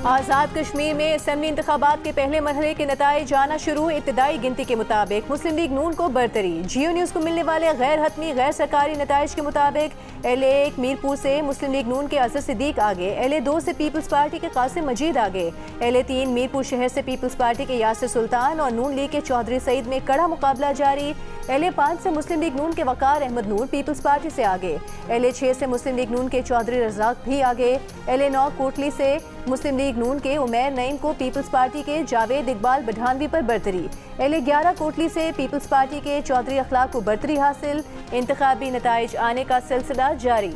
आज़ाद कश्मीर में असम्बली इंतखाबात के पहले मरहले के नताइज आना शुरू। इब्तदाई गिनती के मुताबिक मुस्लिम लीग नून को बरतरी। जियो न्यूज़ को मिलने वाले गैर हतमी गैर सरकारी नताइज के मुताबिक LA1 मीरपुर से मुस्लिम लीग नून के अजहर सिद्दीक आगे, LA2 से पीपल्स पार्टी के कासिम मजीद आगे, LA3 मीरपुर शहर से पीपल्स पार्टी के यासिर सुल्तान और नून लीग के चौधरी सईद में कड़ा मुकाबला जारी। LA5 से मुस्लिम लीग नून के वकार अहमद नूर पीपल्स पार्टी से आगे, LA6 से मुस्लिम लीग नून के चौधरी रज़ाक भी आगे, LA9 कोटली से मुस्लिम लीग नून के उमैर नईम को पीपल्स पार्टी के जावेद इकबाल बढ़ानवी पर बरतरी। LA11 कोटली से पीपल्स पार्टी के चौधरी अखलाक को बरतरी हासिल। इंतखाबी नताइज आने का सिलसिला जारी।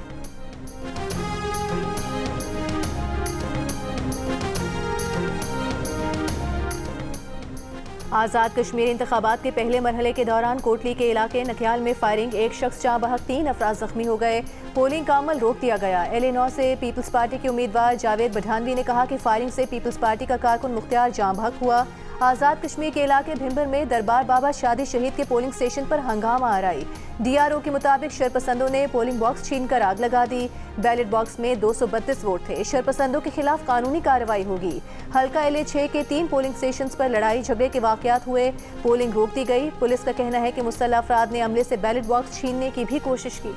आज़ाद कश्मीर इंतखाबात के पहले मरहले के दौरान कोटली के इलाके नख्याल में फायरिंग, एक शख्स जहाँ बहक 3 अफराद जख्मी हो गए। पोलिंग का अमल रोक दिया गया। LA9 से पीपल्स पार्टी के उम्मीदवार जावेद बढ़ानवी ने कहा कि फायरिंग से पीपल्स पार्टी का कारकुन मुख्तार जहाँ बहक हुआ। आज़ाद कश्मीर के इलाके भिंबर में दरबार बाबा शादी शहीद के पोलिंग स्टेशन पर हंगामा आराई। DRO के मुताबिक शरपसंदों ने पोलिंग बॉक्स छीनकर आग लगा दी। बैलेट बॉक्स में 232 वोट थे। शरपसंदों के खिलाफ कानूनी कार्रवाई होगी। हल्का LA6 के 3 पोलिंग स्टेशन पर लड़ाई झगड़े के वाकयात हुए। पोलिंग रोक दी गई। पुलिस का कहना है कि मुसल्लह अफराद ने अमले से बैलेट बॉक्स छीनने की भी कोशिश की।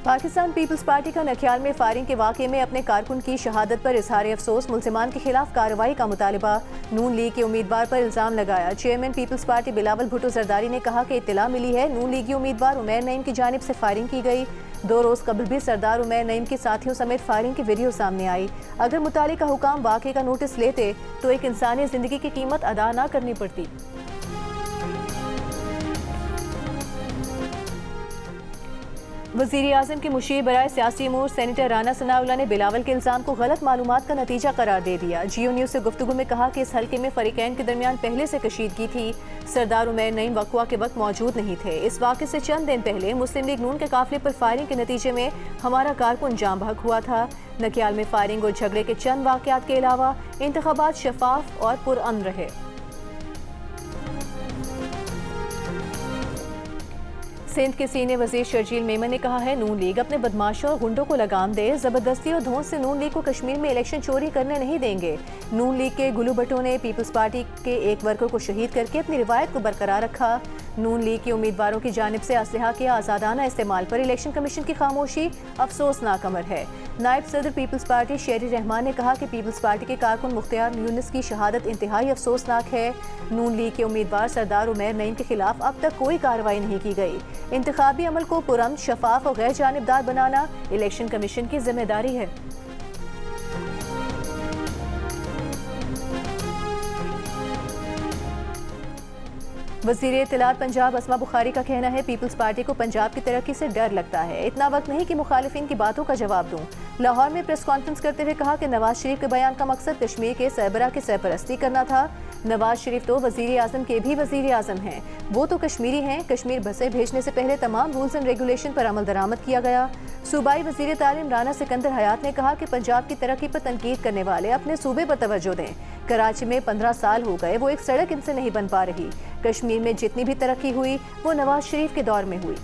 पाकिस्तान पीपल्स पार्टी का नख्याल में फायरिंग के वाक़े में अपने कारकुन की शहादत पर इजहार अफसोस। मुल्ज़िमान के खिलाफ कार्रवाई का मुतालबा। नून लीग के उम्मीदवार पर इल्ज़ाम लगाया। चेयरमैन पीपल्स पार्टी बिलावल भुट्टो जरदारी ने कहा कि इत्तला मिली है नून लीगी उम्मीदवार उमैर नईम की जानिब से फायरिंग की गई। 2 रोज़ कबल भी सरदार उमैर नईम के साथियों समेत फायरिंग की वीडियो सामने आई। अगर मुतालिका हुकाम वाक़े का नोटिस लेते तो एक इंसानी ज़िंदगी की कीमत अदा ना करनी पड़ती। वज़ीर आज़म के मुशीर बराए सियासी अमूर सेनेटर राना सनाउल्लाह ने बिलावल के इल्ज़ाम को गलत मालूमात का नतीजा करार दे दिया। जियो न्यूज़ से गुफ्तगू में कहा कि इस हल्के में फरीकैन के दरमियान पहले से कशीदगी थी। सरदार उमैर नईम वक़वा के वक्त मौजूद नहीं थे। इस वाक़े से चंद दिन पहले मुस्लिम लीग नून के काफिले पर फायरिंग के नतीजे में हमारा कारकुन जाँ बहक हुआ था। नकियाल में फायरिंग और झगड़े के चंद वाक़यात के अलावा इंतखाबात शफाफ और पुरअमन रहे। सिंध के सीनियर वजीर शर्जील मेमन ने कहा है नून लीग अपने बदमाशों और गुंडों को लगाम दे। जबरदस्ती और धौंस से नून लीग को कश्मीर में इलेक्शन चोरी करने नहीं देंगे। नून लीग के गुलू भट्टो ने पीपल्स पार्टी के एक वर्कर को शहीद करके अपनी रिवायत को बरकरार रखा। नून लीग के उम्मीदवारों की जानिब से असलहा के आज़ादाना इस्तेमाल पर इलेक्शन कमीशन की खामोशी अफसोसनाक अमर है। नायब सदर पीपल्स पार्टी शेरी रहमान ने कहा कि पीपल्स पार्टी के कारकुन मुख्तार यूनिस की शहादत इंतहाई अफसोसनाक है। नून लीग के उम्मीदवार सरदार उमैर नईम के खिलाफ अब तक कोई कार्रवाई नहीं की गई। इंतखाबी अमल को पुरअमन, शफाफ और गैर जानिबदार बनाना इलेक्शन कमीशन की जिम्मेदारी है। वज़ीर इत्तलात पंजाब अस्मा बुखारी का कहना है पीपल्स पार्टी को पंजाब की तरक्की से डर लगता है। इतना वक्त नहीं कि मुखालिफिन की बातों का जवाब दूं। लाहौर में प्रेस कॉन्फ्रेंस करते हुए कहा कि नवाज शरीफ के बयान का मकसद कश्मीर के सरबराह की सरपरस्ती करना था। नवाज शरीफ तो वज़ीर आज़म के भी वज़ीर आज़म हैं। वो तो कश्मीरी हैं। कश्मीर बसें भेजने से पहले तमाम रूल्स एंड रेगुलेशन पर अमल दरामद किया गया। सूबाई वज़ीर तालीम राना सिकंदर हयात ने कहा कि पंजाब की तरक्की पर तनकीद करने वाले अपने सूबे पर तवज्जो दें। कराची में 15 साल हो गए, वो एक सड़क इनसे नहीं बन पा रही। कश्मीर में जितनी भी तरक्की हुई वो नवाज शरीफ के दौर में हुई।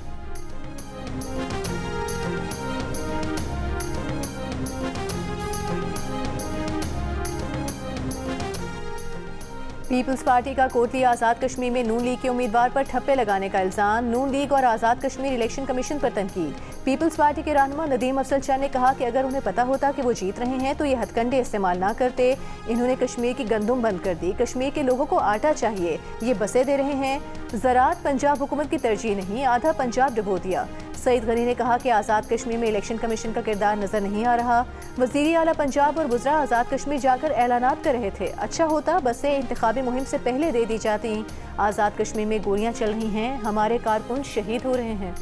पीपल्स पार्टी का कोटली आज़ाद कश्मीर में नून लीग के उम्मीदवार पर ठप्पे लगाने का इल्ज़ाम। नून लीग और आज़ाद कश्मीर इलेक्शन कमीशन पर तनकीद। पीपल्स पार्टी के रहनुमा नदीम अफजल शाह ने कहा कि अगर उन्हें पता होता कि वो जीत रहे हैं तो ये हथकंडे इस्तेमाल ना करते। इन्होंने कश्मीर की गंदुम बंद कर दी। कश्मीर के लोगों को आटा चाहिए, ये बसें दे रहे हैं। ज़राअत पंजाब हुकूमत की तरजीह नहीं, आधा पंजाब डुबो दिया। सईद गनी ने कहा कि आज़ाद कश्मीर में इलेक्शन कमीशन का किरदार नजर नहीं आ रहा। वज़ीर आला पंजाब और वज़रा आज़ाद कश्मीर जाकर ऐलानात कर रहे थे। अच्छा होता बसें इंतखाबी मुहिम से पहले दे दी जाती। आज़ाद कश्मीर में गोलियां चल रही हैं, हमारे कारकुन शहीद हो रहे हैं।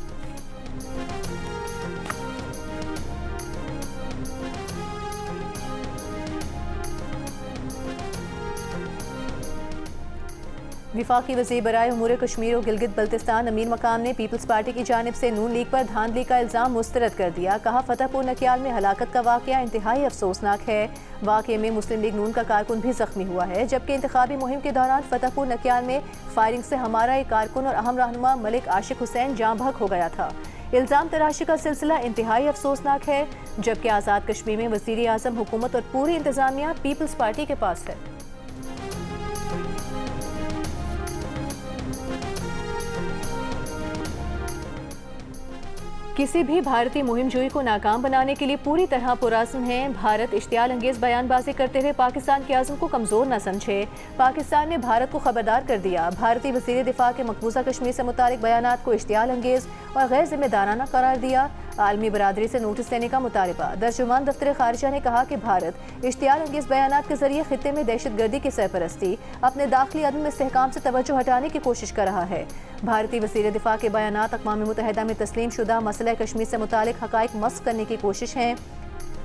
वफाकी वज़ीर बराए उमूर कश्मीर और गिलगित बल्तिस्तान अमीर मकाम ने पीपल्स पार्टी की जानिब से नून लीग पर धांधली का इल्ज़ाम मुस्तरद कर दिया। कहा, फतेहपुर नकियाल में हलाकत का वाक़या इंतहाई अफसोसनाक है। वाक़े में मुस्लिम लीग नून का कारकुन भी जख्मी हुआ है, जबकि इंतखाबी मुहिम के दौरान फतेहपुर नकियाल में फायरिंग से हमारा एक कारकुन और अहम रहनुमा मलिक आशिक हुसैन जाँ बहक हो गया था। इल्ज़ाम तराशी का सिलसिला इंतहाई अफसोसनाक है, जबकि आज़ाद कश्मीर में वज़ीर आज़म, हुकूमत और पूरी इंतजामिया पीपल्स पार्टी के पास है। किसी भी भारतीय मुहिमजोई को नाकाम बनाने के लिए पूरी तरह पुरअज़्म है। भारत इश्तियाल अंगेज बयानबाजी करते हुए पाकिस्तान के आज़म को कमज़ोर न समझे। पाकिस्तान ने भारत को खबरदार कर दिया। भारतीय वज़ीर दिफा के मकबूजा कश्मीर से मुतालिक बयानात को इश्तियाल अंगेज और गैर जिम्मेदाराना करार दिया। आलमी बरादरी से नोटिस देने का मुतालबा। तर्जुमान दफ्तर खारिजा ने कहा कि भारत इश्तियाल अंगेज बयानात के जरिए खित्ते में दहशत गर्दी की सरपरस्ती, अपने दाखिली अदम इस्तेहकाम से तवज्जो हटाने की कोशिश कर रहा है। भारतीय वज़ीर दिफा के बयानात अक़वाम मुत्तहिदा में तस्लीम शुदा मसला कश्मीर से मुतालिक हक़ाइक़ मस्ख़ करने की कोशिश है।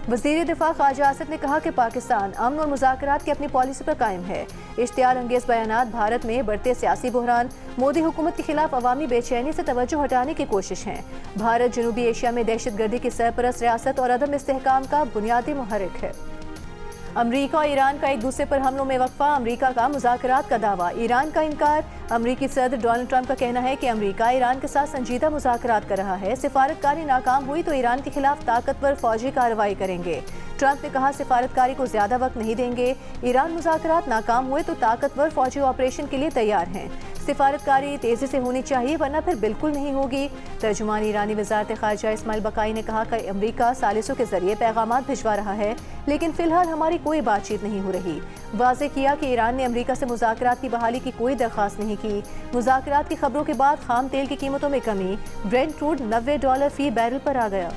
वज़ीर दिफा ख्वाजा आसिफ ने कहा कि पाकिस्तान अमन और मुज़ाकरात की अपनी पॉलिसी पर कायम है। इश्तियाल अंगेज बयानात भारत में बढ़ते सियासी बहरान, मोदी हुकूमत के खिलाफ अवामी बेचैनी से तवज्जो हटाने की कोशिश है। भारत जनूबी एशिया में दहशत गर्दी की सरपरस्त रियासत और अदम इस्तेहकाम का बुनियादी मुहर्रिक है। अमरीका और ईरान का एक दूसरे पर हमलों में वक्फा, अमरीका का मुज़ाकरात का दावा, ईरान का इनकार। अमरीकी सदर डोनाल्ड ट्रंप का कहना है कि अमरीका ईरान के साथ संजीदा मुज़ाकरात कर रहा है। सिफारतकारी नाकाम हुई तो ईरान के खिलाफ ताकतवर फौजी कार्रवाई करेंगे। ट्रंप ने कहा, सिफारतकारी को ज्यादा वक्त नहीं देंगे। ईरान मुज़ाकरात नाकाम हुए तो ताकतवर फौजी ऑपरेशन के लिए तैयार हैं। सिफारतकारी तेजी से होनी चाहिए वरना फिर बिल्कुल नहीं होगी। तर्जुमान ईरानी वज़ारत ख़ारिजा इस्माइल बकाई ने कहा कि अमरीका सालिसों के जरिए पैगामात भिजवा रहा है, लेकिन फिलहाल हमारी कोई बातचीत नहीं हो रही। वाज़ेह किया कि ईरान ने अमरीका से मुज़ाकरात की बहाली की कोई दरख्वास्त नहीं की। मुज़ाकरात की खबरों के बाद खाम तेल की कीमतों में कमी, ब्रेंट क्रूड $90 फी बैरल पर आ गया।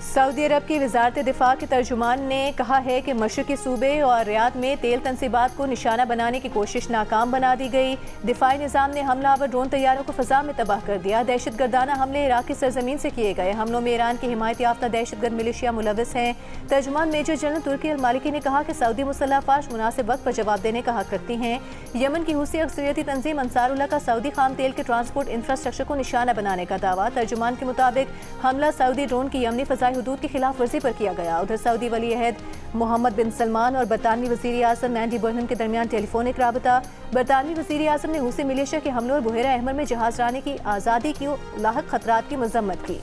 सऊदी अरब की वज़ारत दिफा के तर्जुमान ने कहा है कि मशरक़ी सूबे और रियाद में तेल तनसीबात को निशाना बनाने की कोशिश नाकाम बना दी गई। दिफाई निज़ाम ने हमलावर ड्रोन तैयारों को फ़ज़ा में तबाह कर दिया। दहशत गर्दाना हमले इराक़ की सरजमीन से किए गए। हमलों में ईरान की हिमायत याफ्ता दहशतगर्द मिलिशिया मुलविस हैं। तर्जुमान मेजर जनरल तुर्की अल मालिकी ने कहा कि सऊदी मुसल्लह अफ़वाज मुनासिब वक्त पर जवाब देने का हक रखती हैं। यमन की हूसी अक्सरियती तंजीम अंसारुल्लाह का सऊदी खाम तेल के ट्रांसपोर्ट इंफ्रास्ट्रक्चर को निशाना बनाने का दावा। तर्जुमान के मुताबिक हमला सऊदी ड्रोन की यमनी फ़ज़ाई हदूद की खिलाफ वर्जी पर किया गया। उधर सऊदी वली अहद मोहम्मद बिन सलमान और बरतानवी वज़ीर आज़म मैंडी बर्नम के दरमियान टेलीफोनिक राबता। बरतानवी वज़ीर आज़म ने हूसी मिलिशिया के हमलों और बुहेरा अहमर में जहाज रानी की आज़ादी की लाहक खतरात की मजम्मत की।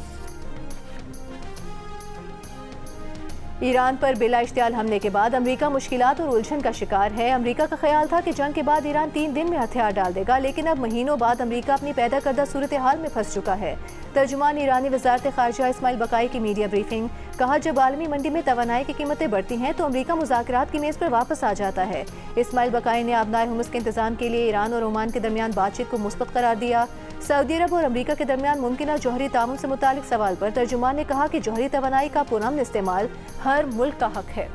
ईरान पर बिला इश्तियाल हमले के बाद अमरीका मुश्किलात और उलझन का शिकार है। अमरीका का ख्याल था कि जंग के बाद ईरान 3 दिन में हथियार डाल देगा, लेकिन अब महीनों बाद अमरीका अपनी पैदा करदा सूरत हाल में फंस चुका है। तर्जुमान ईरानी वज़ारत ख़ारिजा इस्माइल बकाई की मीडिया ब्रीफिंग। कहा, जब आलमी मंडी में तवानाई की कीमतें बढ़ती हैं तो अमरीका मुज़ाकरात की मेज़ पर वापस आ जाता है। इस्माइल बकाई ने आबनाए हुमस के इंतजाम के लिए ईरान और ओमान के दरमियान बातचीत को मुस्बत करार दिया। सऊदी अरब और अमरीका के दरमियान मुमकिन जौहरी तामुन से मुतालिक सवाल पर तर्जुमान ने कहा कि जौहरी तवानाई का पुरअमन इस्तेमाल हर मुल्क का हक है।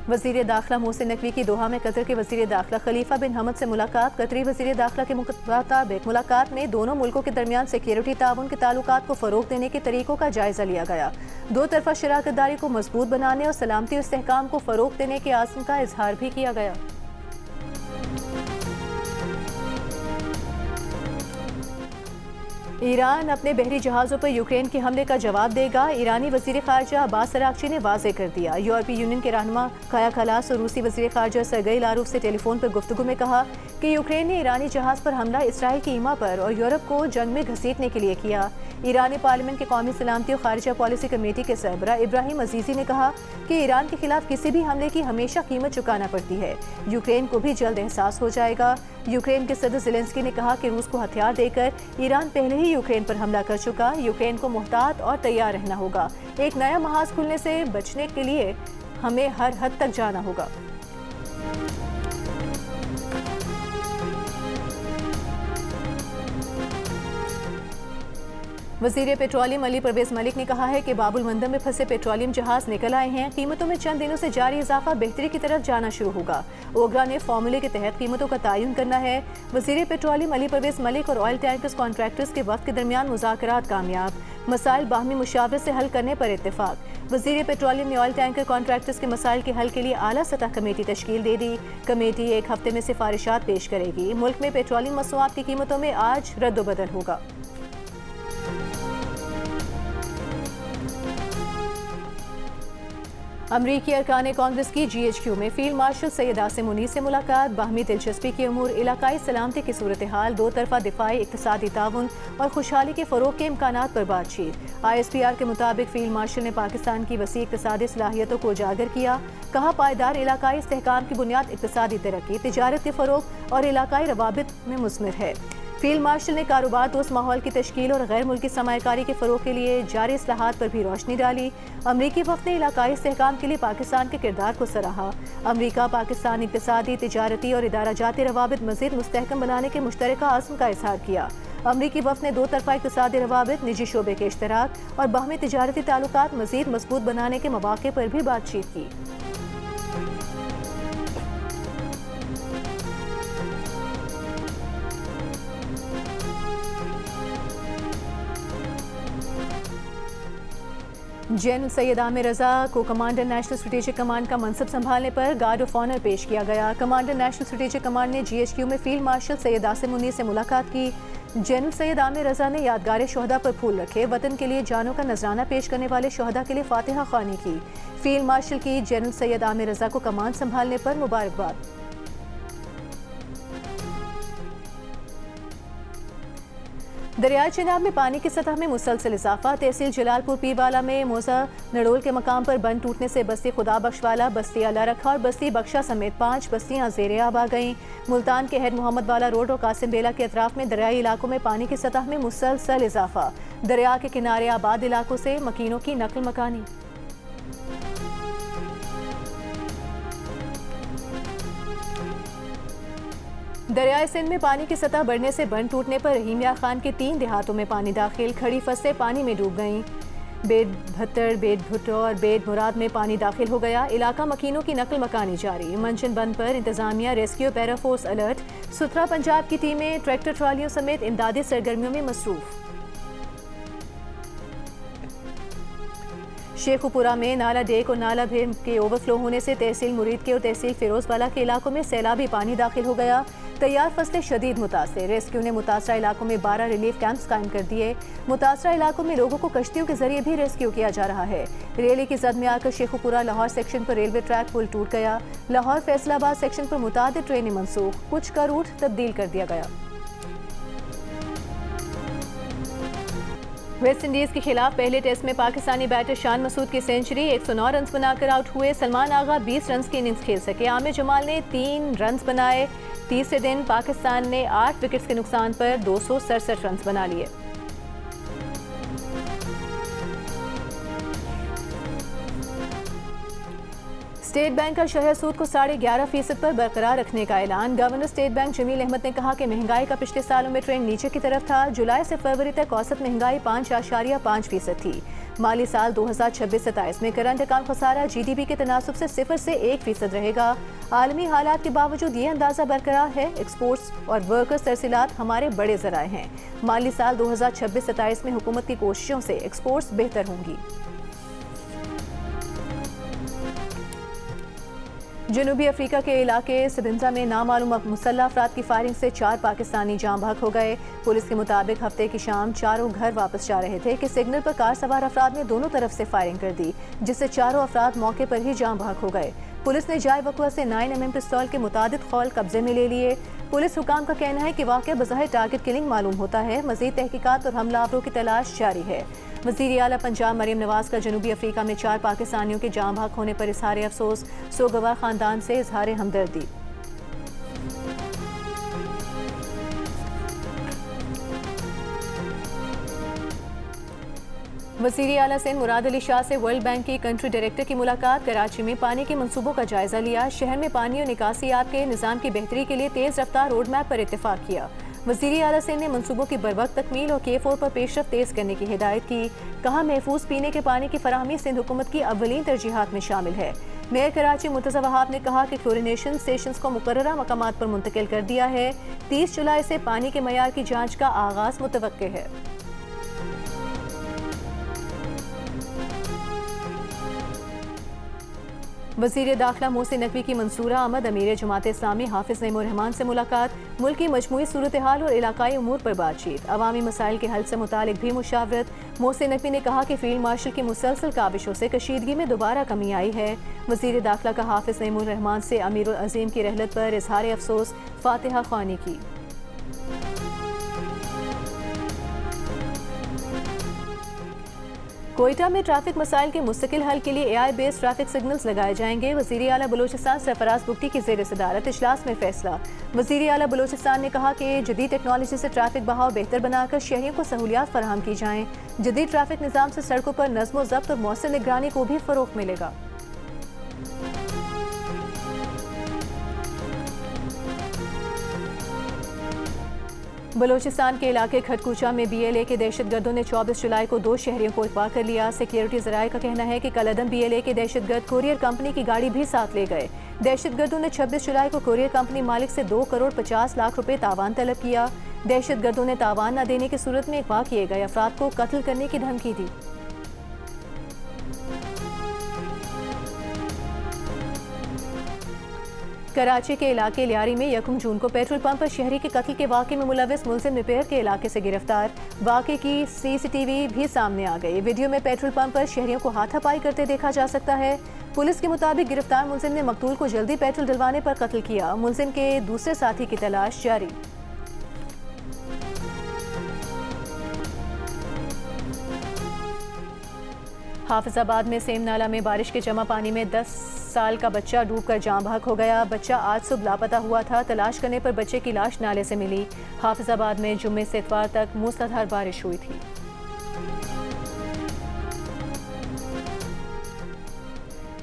वज़ीर दाखिला मोहसिन नकवी की दोहा में कतर के वज़ीर दाखिला खलीफा बिन हमद से मुलाकात। कतरी वज़ीर दाखिला के मुताबिक मुलाकात में दोनों मुल्कों के दरमियान सिक्योरिटी ताउन के ताल्लुकात को फ़रोग़ देने के तरीक़ों का जायज़ा लिया गया। दो तरफ़ा शराकतदारी को मजबूत बनाने और सलामती और इस्तेहकाम को फ़रोग़ देने के आज़म का इजहार भी किया गया। ईरान अपने बहरी जहाज़ों पर यूक्रेन के हमले का जवाब देगा। ईरानी वज़ीर ख़ारिजा अब्बास अराग़ची ने वाज़ेह कर दिया। यूरोपीय यूनियन के रहनुमा काया कलास और रूसी वज़ीर ख़ारिजा सरगई लारोव से टेलीफोन पर गुफ्तगू में कहा कि यूक्रेन ने ईरानी जहाज़ पर हमला इसराइल की ईमा पर और यूरोप को जंग में घसीटने के लिए किया। ईरानी पार्लियामेंट के कौमी सलामती और ख़ारिजा पॉलिसी कमेटी के सरबराह इब्राहिम अजीज़ी ने कहा कि ईरान के खिलाफ किसी भी हमले की हमेशा कीमत चुकाना पड़ती है। यूक्रेन को भी जल्द एहसास हो जाएगा। यूक्रेन के सदर ज़ेलेंस्की ने कहा कि रूस को हथियार देकर ईरान पहले ही यूक्रेन पर हमला कर चुका। यूक्रेन को मुहतात और तैयार रहना होगा। एक नया महाज खुलने से बचने के लिए हमें हर हद तक जाना होगा। वजीर पेट्रोलियम अली परवेज मलिक ने कहा है कि बाबुल मंदब में फंसे पेट्रोलियम जहाज निकल आए हैं। कीमतों में चंद दिनों से जारी इजाफा बेहतरी की तरफ जाना शुरू होगा। ओगरा ने फार्मूले के तहत कीमतों का तयन करना है। वजीर पेट्रोलियम अली परवेज मलिक और ऑयल टैंकर्स कॉन्ट्रैक्टर्स के वक्त के दरमियान मुज़ाकरात कामयाब, मसाइल बाहमी मुशावरत से हल करने पर इत्तेफाक। वजीर पेट्रोलियम ने ऑयल टैंकर कॉन्ट्रैक्टर्स के मसाइल के हल के लिए आला सतह कमेटी तश्कील दे दी। कमेटी एक हफ्ते में सिफारिशात पेश करेगी। मुल्क में पेट्रोलियम मसनूआत की कीमतों में आज रद्दोबदल होगा। अमरीकी अरकान कांग्रेस की GHQ में फील्ड मार्शल सैयद आसिम मुनीर से मुलाकात, बाहमी दिलचस्पी के अमूर, इलाकाई सलामती की सूरत हाल, दो तरफा दिफाई, इक्तिसादी ताउन और खुशहाली के फ़रोग के इम्कानात पर बातचीत। ISPR के मुताबिक फील्ड मार्शल ने पाकिस्तान की वसी इक्तिसादी सलाहियतों को उजागर किया। कहा, पायदार इलाकाई इस्तेहकाम की बुनियाद इक्तिसादी तरक्की, तिजारत के फ़रोग और इलाकाई रवाबित में मुस्मिर है। फील्ड मार्शल ने कारोबार दोस्त माहौल की तश्कील और गैर मुल्की सरमायाकारी के फ़रोग के लिए जारी इस्लाहात पर भी रोशनी डाली। अमरीकी वफ़द ने इलाकाई इस्तेहकाम के लिए पाकिस्तान के किरदार को सराहा। अमरीका पाकिस्तान इक़्तिसादी, तिजारती और इदाराजाती रवाबित मज़ीद मुस्तहकम बनाने के मुश्तरका आज़म का इज़हार किया। अमरीकी वफ़द ने दो तरफा इक़्तिसादी रवाबित, निजी शोबे के इश्तराक और बाहमी तिजारती ताल्लुकात मज़ीद मजबूत बनाने के मौक़े पर भी बातचीत की। जनरल सैयद आमिर रजा को कमांडर नेशनल स्ट्रेटेजिक कमांड का मनसब संभालने पर गार्ड ऑफ ऑनर पेश किया गया। कमांडर नेशनल स्ट्रेटेजिक कमांड ने GHQ में फील्ड मार्शल सैयद आसिम मुनीर से मुलाकात की। जनरल सैयद आमिर रजा ने यादगार शोहदा पर फूल रखे, वतन के लिए जानों का नजराना पेश करने वाले शोहदा के लिए फातिहा ख्वानी की। फील्ड मार्शल की जनरल सैयद आमिर रजा को कमान संभालने पर मुबारकबाद। दरियाई चिनाब में पानी की सतह में मुसलसल इजाफा। तहसील जलालपुर पीरवाला में मोजा नड़ोल के मकाम पर बंद टूटने से बस्ती खुदा बख्शवाला, बस्ती अल्लाह रखा और बस्ती बख्शा समेत 5 बस्तियां ज़ेरे आब आ गईं। मुल्तान के हेड मोहम्मद वाला रोड और कासिम बेला के अतराफ में दरियाई इलाकों में पानी की सतह में मुसलसल इजाफा। दरिया के किनारे आबाद इलाकों से मकीनों की नकल मकानी। दरियाए सिंध में पानी की सतह बढ़ने से बंद टूटने पर रहीमिया खान के 3 देहातों में पानी दाखिल, खड़ी फसलें पानी में डूब गईं। बेड भत्तर, बेड भुट्टो और बेड मुराद में पानी दाखिल हो गया। इलाका मकीनों की नकल मकानी जारी। मंचन बंद पर इंतजामिया, रेस्क्यू, पैराफोर्स अलर्ट। सुथरा पंजाब की टीमें ट्रैक्टर ट्रालियों समेत इमदादी सरगर्मियों में मसरूफ। शेखुपुरा में नाला डेक और नाला भेम के ओवरफ्लो होने से तहसील मुरीद के और तहसील फिरोजवाला के इलाकों में सैलाबी पानी दाखिल हो गया। तैयार फसलें शदीद मुतासर। रेस्क्यू ने मुतासरा इलाकों में 12 रिलीफ कैंप्स कायम कर दिए। मुतासरा इलाकों में लोगों को कश्तियों के जरिए भी रेस्क्यू किया जा रहा है। रेली की जद में आकर शेखुपुरा लाहौर सेक्शन पर रेलवे ट्रैक पुल टूट गया। लाहौर फैसलाबाद सेक्शन पर मुतादिद ट्रेनें मनसूख, कुछ का रूट तब्दील कर दिया गया। वेस्ट इंडीज के खिलाफ पहले टेस्ट में पाकिस्तानी बैटर शान मसूद की सेंचुरी, 109 रन बनाकर आउट हुए। सलमान आगा 20 रन की इनिंग्स खेल सके। आमिर जमाल ने 3 रन बनाए। तीसरे दिन पाकिस्तान ने 8 विकेट्स के नुकसान पर 267 रन बना लिए। स्टेट बैंक का शरह सूद को 11.5% पर बरकरार रखने का ऐलान। गवर्नर स्टेट बैंक जमील अहमद ने कहा कि महंगाई का पिछले सालों में ट्रेंड नीचे की तरफ था। जुलाई से फरवरी तक औसत महंगाई 5.5% थी। माली साल 2026-27 में करंट अकाउंट खसारा GDP के तनासुब से 0 से 1% रहेगा। आलमी हालात के बावजूद ये अंदाजा बरकरार है। एक्सपोर्ट्स और वर्कर्स तरसीलात हमारे बड़े ज़राए हैं। माली साल 2026-27 में हुकूमत की कोशिशों से एक्सपोर्ट्स बेहतर होंगी। जनूबी अफ्रीका के इलाके सिबिंजा में नामालूम मुसल्लह अफराद की फायरिंग से 4 पाकिस्तानी जाँ बहक हो गए। पुलिस के मुताबिक हफ्ते की शाम चारों घर वापस जा रहे थे कि सिग्नल पर कार सवार अफराद ने दोनों तरफ से फायरिंग कर दी, जिससे चारों अफराद मौके पर ही जाँ बहक हो गए। पुलिस ने जाए वक़्वा से 9mm पिस्तौल के मुतादिद खौल कब्जे में ले लिए। पुलिस हुकाम का कहना है कि वाक़या बज़ाहिर टारगेट किलिंग मालूम होता है। मज़ीद तहकीकात और हमलावरों की तलाश जारी है। वज़ीर आला पंजाब मरीम नवाज का जनूबी अफ्रीका में 4 पाकिस्तानियों के जाँ बहक होने पर इज़हार अफसोस। सोगवार ख़ानदान से इज़हार हमदर्दी। वज़ीर आला सिंध मुराद अली शाह से वर्ल्ड बैंक की कंट्री डायरेक्टर की मुलाकात। कराची में पानी के मंसूबों का जायजा लिया। शहर में पानी और निकासियात के निज़ाम की बेहतरी के लिए तेज़ रफ्तार रोड मैप पर इत्तेफाक किया। वज़ीर आला सिंध ने मनसूबों की बरवक्त तकमील और K4 पर पेशरफ तेज करने की हिदायत की। कहा महफूज पीने के पानी की फराहमी सिंध हुकूमत की अव्वलीन तरजीहात में शामिल है। मेयर कराची मुर्तज़ा वहाब ने कहा कि क्लोरिनेशन स्टेशन को मुकर्ररा मकामात पर मुंतकिल कर दिया है। 30 जुलाई से पानी के मयार की जाँच का आगाज मुतवक्के है। वज़ीर दाखिला मोहसिन नकवी की मंसूरा आमद अमीर जमात इस्लामी हाफिज नईमुर रहमान से मुलाकात। मुल्क की मजमूई सूरत हाल और इलाकाई उमूर पर बातचीत। अवामी मसाइल के हल से मुतालिक भी मुशावरत। मोहसिन नकवी ने कहा कि फील्ड मार्शल की मुसलसल काबिशों से कशीदगी में दोबारा कमी आई है। वज़ीर दाखिला का हाफिज नईमुर रहमान से अमीरुल अजीम की रहलत पर इजहार अफसोस, फातिहा ख्वानी की। कोयटा में ट्रैफिक मसाइल के मुस्तकिल हल के लिए AI बेस्ड ट्रैफिक सिग्नल्स लगाए जाएंगे। वज़ीर आला बलूचिस्तान सरफराज बुगटी की ज़ेर सदारत इजलास में फैसला। वज़ीर आला बलूचिस्तान ने कहा कि जदीद टेक्नोलॉजी से ट्रैफिक बहाव बेहतर बनाकर शहरियों को सहूलियात फराहम की जाएँ। जदीद ट्रैफिक निज़ाम से सड़कों पर नज़्म ज़ब्त और मौसर निगरानी को भी फ़रोग़ मिलेगा। बलूचिस्तान के इलाके खटकुचा में BLA के दहशतगर्दों ने 24 जुलाई को 2 शहरियों को अगवा कर लिया। सिक्योरिटी ज़राए का कहना है कि कलअदम BLA के दहशतगर्द कुरियर कंपनी की गाड़ी भी साथ ले गए। दहशतगर्दों ने 26 जुलाई को कुरियर कंपनी मालिक से 2 करोड़ 50 लाख रुपए तावान तलब किया। दहशतगर्दों ने तावान न देने की सूरत में अगवा किए गए अफराद को कत्ल करने की धमकी दी। कराची के इलाके लियारी में 1 जून को पेट्रोल पंप पर शहरी के कत्ल के वाक़े में मुलविस मुलजिम निपेर के इलाके से गिरफ्तार। वाक़े की CCTV भी सामने आ गई। वीडियो में पेट्रोल पंप पर शहरियों को हाथापाई करते देखा जा सकता है। पुलिस के मुताबिक गिरफ्तार मुलजिम ने मकतूल को जल्दी पेट्रोल डलवाने पर कत्ल किया। मुलजिम के दूसरे साथी की तलाश जारी। हाफिजाबाद में सेम नाला में बारिश के जमा पानी में 10 साल का बच्चा डूबकर जाँ बहक हो गया। बच्चा आज सुबह लापता हुआ था। तलाश करने पर बच्चे की लाश नाले से मिली। हाफिजाबाद में जुम्मे से इतवार तक मूसलाधार बारिश हुई थी।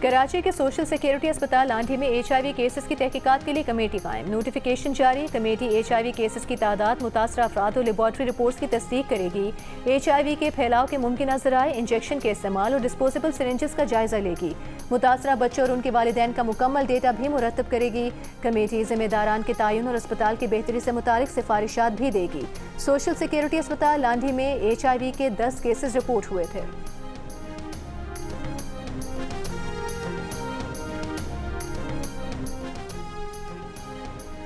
कराची के सोशल सिक्योरिटी अस्पताल लांढी में HIV केसेस की तहकीकात के लिए कमेटी कायम। नोटिफिकेशन जारी। कमेटी HIV केसेस की तादाद, मुतासरा अफराद और लेबॉर्ट्री रिपोर्ट्स की तस्दीक करेगी। HIV के फैलाव के मुमकिन ज़राए, इंजेक्शन के इस्तेमाल और डिस्पोजेबल सिरिंजेस का जायजा लेगी। मुतासरा बच्चों और उनके वालिदैन का मुकम्मल डेटा भी मुरतब करेगी। कमेटी जिम्मेदारान के तयन और अस्पताल की बेहतरी से मुतालिक सिफारिशात भी देगी। सोशल सिक्योरिटी अस्पताल लांढी में HIV के 10 केसेस रिपोर्ट हुए थे।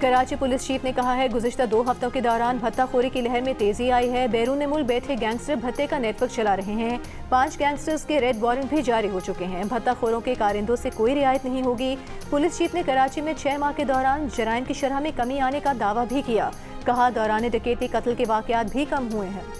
कराची पुलिस चीफ ने कहा है गुज़िश्ता 2 हफ्तों के दौरान भत्ताखोरी की लहर में तेजी आई है। बैरून मुल्क बैठे गैंगस्टर भत्ते का नेटवर्क चला रहे हैं। 5 गैंगस्टर्स के रेड वारंट भी जारी हो चुके हैं। भत्ताखोरों के कारिंदों से कोई रियायत नहीं होगी। पुलिस चीफ ने कराची में 6 माह के दौरान जराइम की शरह में कमी आने का दावा भी किया। कहा दौरान डकैती कत्ल के वाक़यात भी कम हुए हैं।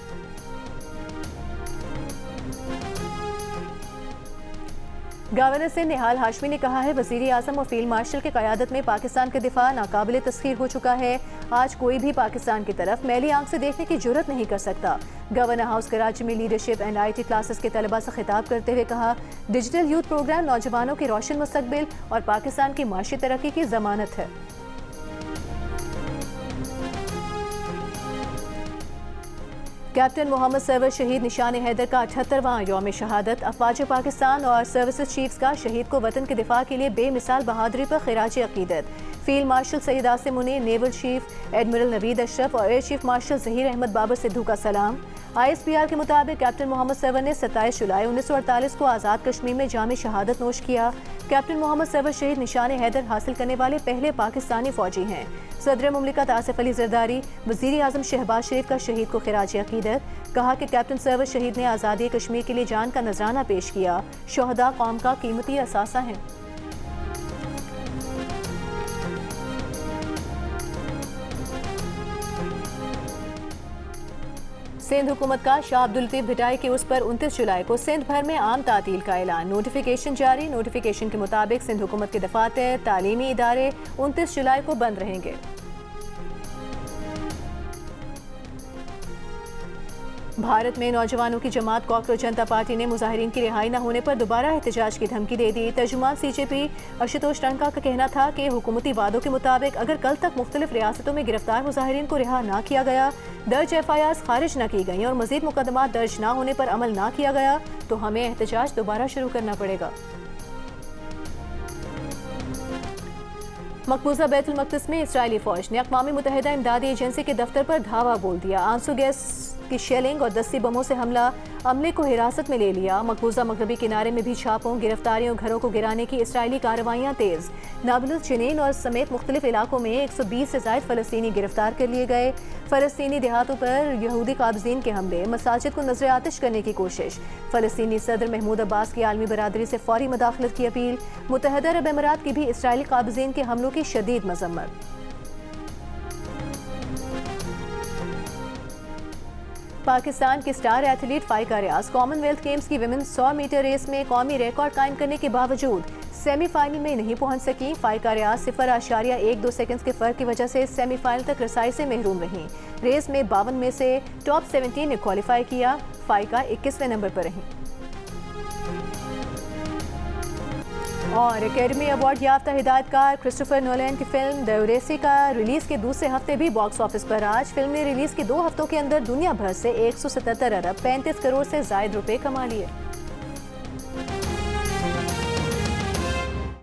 गवर्नर सिंध निहाल हाशमी ने कहा है वज़ीर आज़म और फील्ड मार्शल की क़यादत में पाकिस्तान का दिफा नाकाबिल तस्खीर हो चुका है। आज कोई भी पाकिस्तान की तरफ मैली आंख से देखने की जुर्रत नहीं कर सकता। गवर्नर हाउस कराची में लीडरशिप एंड IT क्लासेस के तलबा से खिताब करते हुए कहा डिजिटल यूथ प्रोग्राम नौजवानों के रोशन मुस्तकबिल और पाकिस्तान की माशी तरक्की की ज़मानत है। कैप्टन मोहम्मद सरवर शहीद निशान हैदर का 78वां यौम शहादत। अफवाज पाकिस्तान और सर्विसेज चीफ्स का शहीद को वतन के दिफा के लिए बेमिसाल बहादुरी पर खिराज अकीदत। Field marshal Syed Asim Munir, naval chief admiral Naveed Ashraf और air chief marshal Zaheer Ahmed Babar Sidhu का सलाम। ISPR के मुताबिक कैप्टन मोहम्मद सरवर ने 27 जुलाई 1948 को आज़ाद कश्मीर में जाम शहादत नोश किया। कैप्टन मोहम्मद सरवर शहीद निशान हैदर हासिल करने वाले पहले पाकिस्तानी फौजी हैं। सदर मुमलिकत आसिफ अली जरदारी, वज़ीर आज़म शहबाज शरीफ का शहीद को खिराज अकीदत। कहा कि कैप्टन सरवर शहीद ने आज़ादी कश्मीर के लिए जान का नजराना पेश किया। शोहदा कौम का कीमती असासा हैं। सिंध हुकूमत का शाह अब्दुल लतीफ भिटाई के उस पर 29 जुलाई को सिंध भर में आम तातील का ऐलान। नोटिफिकेशन जारी। नोटिफिकेशन के मुताबिक सिंध हुकूमत के दफातर, तालीमी इदारे 29 जुलाई को बंद रहेंगे। भारत में नौजवानों की जमात कॉकरोच जनता पार्टी ने मुजाहिरीन की रिहाई न होने पर दोबारा एहतजाज की धमकी दे दी। तर्जुमान सीजेपी आशुतोष टंका का कहना था कि हुकूमती वादों के मुताबिक अगर कल तक मुख्तलिफ रियासतों में गिरफ्तार मुजाहिरीन को रिहा न किया गया, दर्ज FIRs खारिज न की गई और मजीद मुकदमा दर्ज न होने पर अमल न किया गया तो हमें एहतजाज दोबारा शुरू करना पड़ेगा। मकबूजा बैतुल मक़दिस में इसराइली फौज ने अक़वाम मुत्तहिदा इमदादी एजेंसी के दफ्तर पर धावा बोल दिया। आंसू गैस की शेलिंग और दस्ती बमों से अमले को हिरासत में ले लिया। मकबूजा मगरबी किनारे में भी छापों, गिरफ्तारियों, घरों को गिराने की इसराइली कार्रवाइयाँ तेज़। नाबलुस जनीन और समेत मुख्तलिफ इलाकों में 120 से ज़ायद फ़लस्तीनी गिरफ्तार कर लिए गए। फ़लस्तीनी देहातों पर यहूदी काबज़ीन के हमले, मसाजिद को नजर आतिश करने की कोशिश। फ़लस्तीनी सदर महमूद अब्बास की आलमी बरादरी से फौरी मुदाखलत की अपील। मुत्तहिदा अरब अमीरात की भी इसराइली काबज़ीन के हमलों की शदीद मजम्मत। पाकिस्तान की स्टार एथलीट फ़ाइका रियाज कॉमनवेल्थ गेम्स की विमेंस 100 मीटर रेस में कौमी रिकॉर्ड कायम करने के बावजूद सेमीफाइनल में नहीं पहुंच सकी। फ़ाइका रियाज 0.12 सेकंड्स के फ़र्क की वजह से सेमीफाइनल तक रसाई से महरूम रहीं। रेस में 52 में से टॉप 17 ने क्वालिफाई किया। फ़ाइका 21वें नंबर पर रहीं। और एकेडमी अवार्ड याफ्ता हिदायतकार क्रिस्टोफर नोलन की फिल्म द ओडेसी का रिलीज के दूसरे हफ्ते भी बॉक्स ऑफिस पर आज। फिल्म ने रिलीज के 2 हफ्तों के अंदर दुनिया भर से 177 अरब 35 करोड़ से ज्यादा रुपए कमा लिए।